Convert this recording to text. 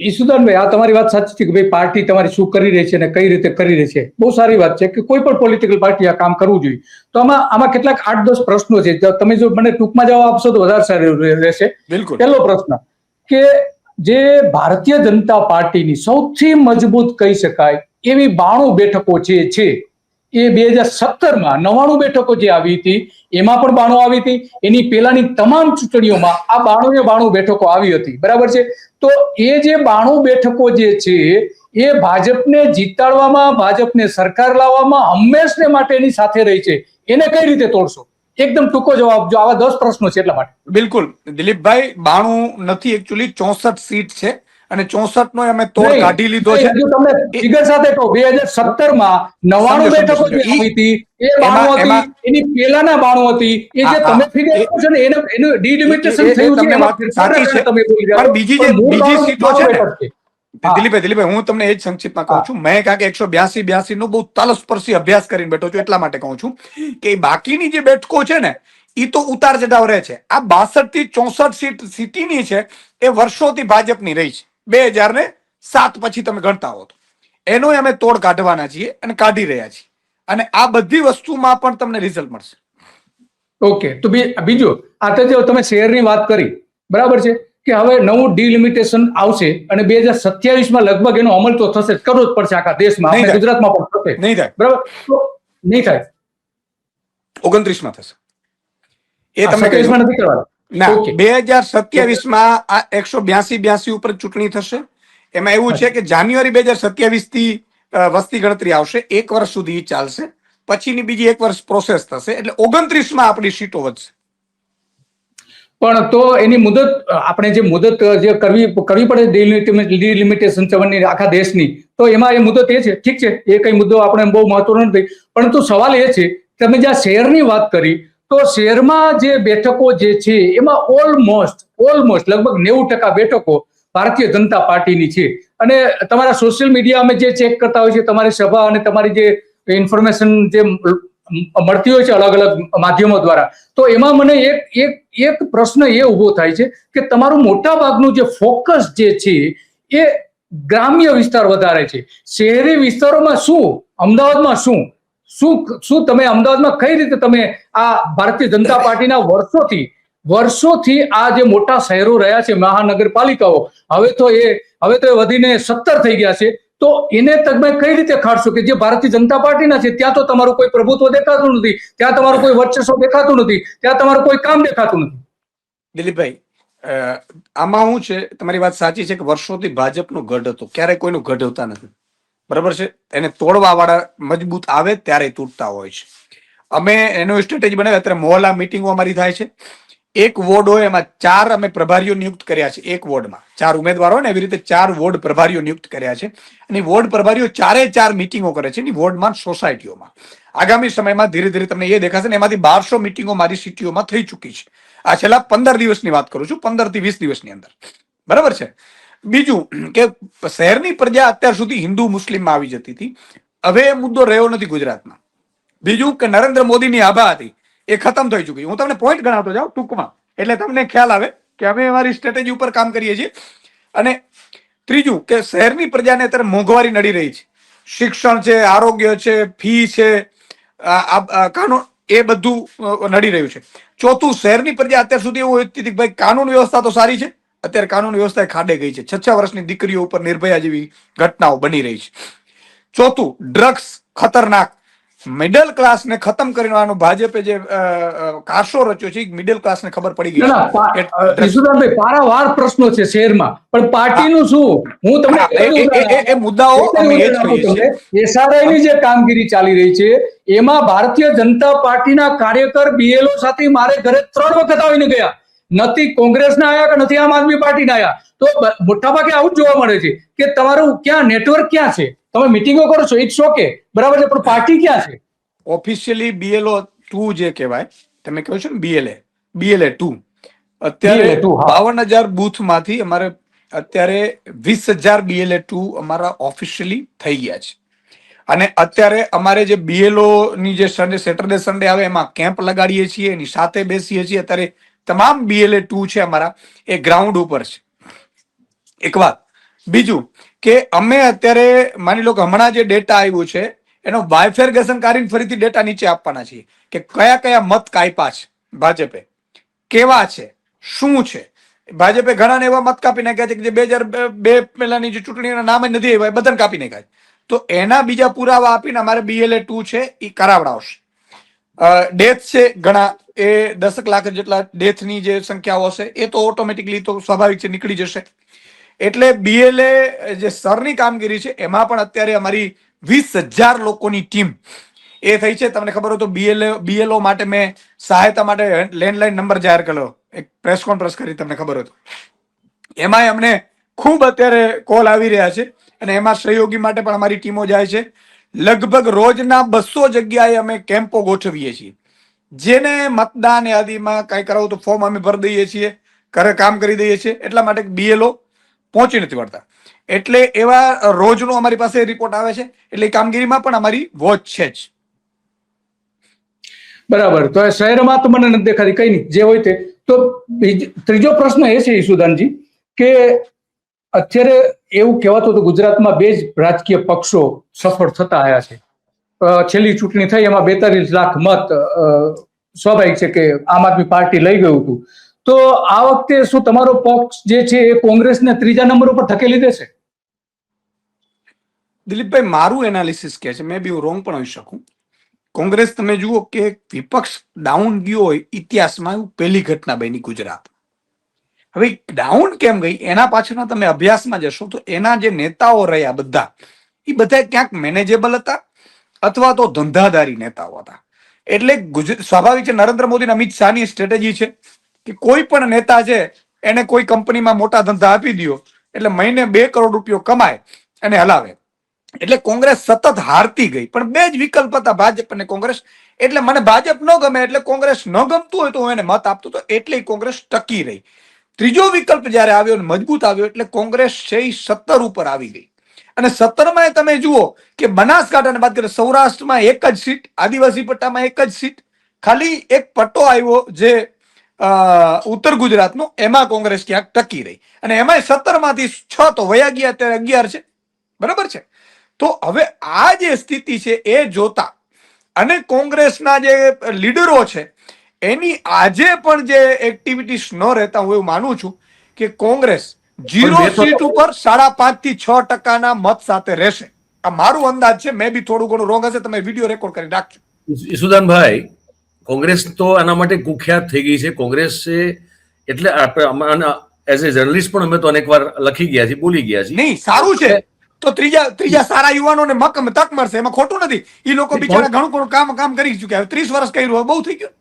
ઈસુદાનભાઈ, આ તમારી વાત સાચી છે કે ભાઈ પાર્ટી તમારી શું કરી રહી છે અને કઈ રીતે કરી રહી છે. બહુ સારી વાત છે કે કોઈ પણ પોલિટિકલ પાર્ટી આ કામ કરવું જોઈએ. તો આમાં કેટલાક 8-10 પ્રશ્નો છે. તમે જો મને ટૂંકમાં જવાબ આપશો તો વધારે સારું રહેશે. બિલકુલ. પહેલો પ્રશ્ન કે જે ભારતીય જનતા પાર્ટીની સૌથી મજબૂત કહી શકાય એવી 92 બેઠકો છે એ 2017માં 99 બેઠકો જે આવી હતી એમાં પણ 92 આવી હતી. એની પહેલાની તમામ ચૂંટણીઓમાં આ 92 બેઠકો આવી હતી. બરાબર છે. તો એ જે 92 બેઠકો જે છે એ ભાજપને જીતાડવામાં, ભાજપને સરકાર લાવવામાં હંમેશને માટે એની સાથે રહી છે. એને કઈ રીતે તોડશો? એકદમ ટૂંકો જવાબ. જો આવા 10 પ્રશ્નો છે એટલા માટે. બિલકુલ દિલીપભાઈ, 92 નથી, એકચ્યુઅલી 64 સીટ છે અને 64 નો અમે તોડ કાઢી લીધો છે. તમને ફિગર સાથે કહો, 2017માં 99 બેઠકો જે આવી હતી એ 92 હતી, એની પહેલાના 92 હતી. એ જે તમે ફિગર કહો છો ને એનું ડિલિમિટેશન થયું છે. એમાં સાચી છે, પણ બીજી સીટો છે ને દિલીપભાઈ, હું તમને એ જ સંક્ષિપ્તમાં કહું છું. મેં કારણ કે 182 નો બહુ તલસ્પર્શી અભ્યાસ કરીને બેઠો છું, એટલા માટે કહું છું કે બાકીની જે બેઠકો છે ને એ તો ઉતાર ચઢાવ રહે છે. આ 62 થી 64 સીટ સિટીની છે એ વર્ષોથી ભાજપની રહી છે. 2007 પછી તમે ગણતા હો તો એનો અમે તોડ કાઢવાના છીએ અને કાઢી રહ્યા છીએ, અને આ બધી વસ્તુમાં પણ તમને રિઝલ્ટ મળશે. ઓકે. તો બીજું, આ તો જો તમે શેરની વાત કરી, બરાબર છે કે હવે નવું ડિલિમિટેશન આવશે અને 2027માં લગભગ એનો અમલ તો થશે, કરવો જ પડશે આખા દેશમાં, આપણે ગુજરાતમાં પણ થશે. નહીં થાય. બરાબર. તો નહીં થાય. 29માં થશે. એ તમે 27માં નથી કરવાના. ના, 2027માં આ 182 ઉપર ચૂંટણી થશે. એમાં એવું છે કે જાન્યુઆરી 2027 થી વસ્તી ગણતરી આવશે. 1 વર્ષ સુધી ચાલશે. પછીની બીજી 1 વર્ષ પ્રોસેસ થશે. એટલે 29માં આપણી સીટો વધશે. પણ તો એની મુદત, આપણે જે મુદત જે કરવી પડે ડિલિમિટેશન સંબંધની આખા દેશની, તો એમાં એ મુદત એ છે. ઠીક છે, એ કઈ મુદ્દો આપણે બહુ મહત્વનો નથી. પરંતુ સવાલ એ છે, તમે જ્યાં શહેરની વાત કરી તો શહેરમાં જે બેઠકો જે છે એમાં ઓલમોસ્ટ લગભગ 90% બેઠકો ભારતીય જનતા પાર્ટીની છે. અને તમારા સોશિયલ મીડિયા અમે જે ચેક કરતા હોય છે, તમારી સભા અને તમારી જે ઇન્ફોર્મેશન જે મળતી હોય છે અલગ અલગ માધ્યમો દ્વારા, તો એમાં મને એક પ્રશ્ન એ ઉભો થાય છે કે તમારું મોટા ભાગનું જે ફોકસ જે છે એ ગ્રામ્ય વિસ્તાર વધારે છે. શહેરી વિસ્તારોમાં શું, અમદાવાદમાં શું તમે અમદાવાદમાં કઈ રીતે તમે આ ભારતીય જનતા પાર્ટીના વર્ષોથી આ જે મોટા શહેરો રહ્યા છે, મહાનગરપાલિકાઓ, હવે તો એ વધીને 17 થઈ ગયા છે. તો એને તમે કઈ રીતે ખાડશો કે જે ભારતીય જનતા પાર્ટીના છે ત્યાં તો તમારું કોઈ પ્રભુત્વ દેખાતું નથી, ત્યાં તમારું કોઈ વર્ચસ્વ દેખાતું નથી, ત્યાં તમારું કોઈ કામ દેખાતું નથી. દિલીપભાઈ, આમાં શું છે, તમારી વાત સાચી છે કે વર્ષોથી ભાજપનો ગઢ હતો, ક્યારેય કોઈનું ગઢ હોતા નથી. બરાબર છે. એને તોડવા વાળા મજબૂત આવે ત્યારે તૂટતા હોય છે. અમે એનો સ્ટ્રેટેજી બનાવી. અત્યારે મોહલ્લા મિટિંગો અમારી થાય છે. એક વોર્ડ હોય એમાં 4 અમે પ્રભારીઓ નિયુક્ત કર્યા છે. એક વોર્ડમાં 4 ઉમેદવારો હોય ને, એવી રીતે 4 વોર્ડ પ્રભારીઓ નિયુક્ત કર્યા છે. અને વોર્ડ પ્રભારીઓ 4 મિટિંગો કરે છે એની વોર્ડમાં, સોસાયટીઓમાં. આગામી સમયમાં ધીરે ધીરે તમને એ દેખાશે ને, એમાંથી 1200 મિટિંગો મારી સિટીઓમાં થઈ ચૂકી છે. આ છેલ્લા 15 દિવસની વાત કરું છું, 15 થી 20 દિવસની અંદર. બરાબર છે. બીજું કે શહેરની પ્રજા અત્યાર સુધી હિન્દુ મુસ્લિમમાં આવી જતી હતી, હવે એ મુદ્દો રહ્યો નથી ગુજરાતમાં. બીજું કે નરેન્દ્ર મોદીની આભા હતી એ ખતમ થઈ ચૂકી. હું તમને પોઈન્ટ ગણાવતો જાઉં ટૂંકમાં, એટલે તમને ખ્યાલ આવે કે અમે અમારી સ્ટ્રેટેજી ઉપર કામ કરીએ છીએ. અને ત્રીજું કે શહેરની પ્રજાને અત્યારે મોંઘવારી નડી રહી છે. શિક્ષણ છે, આરોગ્ય છે, ફી છે, કાનૂન, એ બધું નડી રહ્યું છે. ચોથું, શહેરની પ્રજા અત્યાર સુધી એવું હતી કે ભાઈ કાનૂન વ્યવસ્થા તો સારી છે, અત્યારે કાનૂન વ્યવસ્થા ખાડે ગઈ છે. 6 વર્ષની દીકરીઓ ઉપર નિર્ભયા જેવી ઘટનાઓ બની રહી છે. ચોથું, ડ્રગ્સ ખતરનાક. મિડલ ક્લાસ ને ખતમ કરવાનો ભાજપે જે કારસો રચ્યો છે, મિડલ ક્લાસ ને ખબર પડી ગઈ છે. પારાવાર પ્રશ્નો છે શહેરમાં, પણ પાર્ટીનું શું? હું તમને એ મુદ્દાઓ અમે એ જ કહીએ છીએ. એસઆરઆઈ ની જે કામગીરી ચાલી રહી છે એમાં ભારતીય જનતા પાર્ટીના કાર્યકર બીએલઓ સાથે મારે ઘરે 3 વખત આવીને ગયા. નથી કોંગ્રેસના આયા કે નથી આમ આદમી પાર્ટીના આયા. તો મોટાભાગે આવું જ જોવા મળે છે કે તમારું ક્યાં નેટવર્ક ક્યાં છે? તમે મિટિંગો કરો છો, ઇટ્સ ઓકે, બરાબર છે, પણ પાર્ટી ક્યાં છે? ઓફિશિયલી BLO 2 જે કહેવાય, તમે કહો છો ને BLA 2, અત્યારે 52,000 બૂથ માંથી અમારે અત્યારે 20,000 BLA 2 અમારા ઓફિશિયલી થઈ ગયા છે. અને અત્યારે અમારે જે BLO ની જે સેટરડે સન્ડે આવે એમાં કેમ્પ લગાડીએ છીએ, એની સાથે બેસીએ છીએ. અત્યારે તમામ BLA 2 છે અમારા એ ગ્રાઉન્ડ ઉપર છે. એક વાત, બીજું કે અમે અત્યારે માની લો કે હમણાં જે ડેટા આવ્યું છે એનો બાયફેર્ગેશન કરીને ફરીથી ડેટા નીચે આપવાના છીએ કે કયા કયા મત કાપ્યા છે ભાજપે, કેવા છે, શું છે. ભાજપે ઘણાને એવા મત કાપી નાખ્યા છે કે જે 2002 પહેલાની જે ચૂંટણીના નામ જ નથી આવ્યા એ બધાને કાપી નાખ્યા છે. તો એના બીજા પુરાવા આપીને અમારે BLA 2 છે એ કરાવડાવશે. ડેથ છે ઘણા, એ 10 લાખ જેટલા ડેથની જે સંખ્યાઓ હશે એ તો ઓટોમેટિકલી તો સ્વાભાવિક છે નીકળી જશે. એટલે BLA જે સરની કામગીરી છે એમાં પણ અત્યારે અમારી 20,000 લોકોની ટીમ એ થઈ છે. તમને ખબર હોય તો BLO માટે મેં સહાયતા માટે લેન્ડલાઇન નંબર જાહેર કર્યો, એક પ્રેસ કોન્ફરન્સ કરી, તમને ખબર હોય તો. એમાં અમને ખૂબ અત્યારે કોલ આવી રહ્યા છે અને એમાં સહયોગી માટે પણ અમારી ટીમો જાય છે. લગભગ રોજના 200 જગ્યાએ અમે કેમ્પો ગોઠવીએ છીએ. જેને મતદાન યાદીમાં કઈ કરાવું તો ફોર્મ અમે ભરી દઈએ છીએ, ઘરે કામ કરી દઈએ છીએ, એટલા માટે BLO પહોંચી નથી વળતા. એટલે એવા રોજનો અમારી પાસે રિપોર્ટ આવે છે. એટલે એ કામગીરીમાં પણ અમારી વોચ છે જ. બરાબર. તો શહેરમાં તો મને નથી દેખાતી, કઈ નહીં, જે હોય તે. તો ત્રીજો પ્રશ્ન એ છે ઈસુદાનજી કે અત્યારે એવું કહેવાતું હતું ગુજરાતમાં 2 જ રાજકીય પક્ષો સફળ થતા આવ્યા છે. છેલ્લી ચૂંટણી થઈ એમાં 42 લાખ મત સ્વાભાવિક છે કે આમ આદમી પાર્ટી લઈ ગયું હતું. તો આ વખતે શું તમારો પક્ષ જે છે એ કોંગ્રેસને 3જા નંબર ઉપર ધકેલી દેશે? દિલીપભાઈ, મારું એનાલિસિસ કે છે, મે બી હું રોંગ પણ હોઈ શકું. કોંગ્રેસ તમે જુઓ કે વિપક્ષ ડાઉન ગયો હોય ઇતિહાસમાં, એવું પહેલી ઘટના બની ગુજરાત. હવે ડાઉન કેમ ગઈ એના પાછળના તમે અભ્યાસમાં જશો તો એના જે નેતાઓ રહ્યા બધા એ બધા ક્યાંક મેનેજેબલ હતા અથવા તો ધંધાદારી નેતાઓ હતા. એટલે સ્વાભાવિક છે નરેન્દ્ર મોદી અને અમિત શાહની સ્ટ્રેટેજી છે કે કોઈ પણ નેતા છે એને કોઈ કંપનીમાં મોટા ધંધા આપી દો એટલે મહિને 2 કરોડ રૂપિયો કમાય અને હલાવે. એટલે કોંગ્રેસ સતત હારતી ગઈ. પણ 2 જ વિકલ્પ હતા, ભાજપ અને કોંગ્રેસ. એટલે મને ભાજપ ન ગમે એટલે કોંગ્રેસ ન ગમતું હોય તો હું એને મત આપતો હતો, એટલે કોંગ્રેસ ટકી રહી. ત્રીજો વિકલ્પ જયારે આવ્યો અને મજબૂત આવ્યો એટલે કોંગ્રેસ છે 17 ઉપર આવી ગઈ. અને 17માં તમે જુઓ કે બનાસકાંઠાને બાદ કરીએ સૌરાષ્ટ્રમાં 1 જ સીટ, આદિવાસી પટ્ટામાં 1 જ સીટ, ખાલી એક પટ્ટો આવ્યો જે ઉત્તર ગુજરાતનો, એમાં કોંગ્રેસ ક્યાંક ટકી રહી. અને એમાં 17માંથી 6 તો વયા ગયા, અત્યારે 11 છે. બરાબર છે. તો હવે આ જે સ્થિતિ છે એ જોતા અને કોંગ્રેસના જે લીડરો છે એની આજે પણ જે એક્ટિવિટીઝ ન રહેતા, હું એવું માનું છું કે કોંગ્રેસ 0 સીટ ઉપર 5.5 થી 6% મત સાથે રહેશે. આ મારું અંદાજ છે. મે બી થોડું ઘણું રોંગ હશે, તમે વિડીયો રેકોર્ડ કરી રાખજો. ઈસુદાનભાઈ, કોંગ્રેસ તો આના માટે કુખ્યાત થઈ ગઈ છે. કોંગ્રેસ છે એટલે એઝ એ જર્નલિસ્ટ પણ અમે તો અનેક વાર લખી ગયા છીએ, બોલી ગયા છીએ. નહીં, સારું છે. તો ત્રીજા સારા યુવાનોને તક મળશે, એમાં ખોટું નથી. એ લોકો બિચારા ઘણું કામ કરી ચુક્યા, 30 વર્ષ કર્યું, બહુ થઈ ગયું.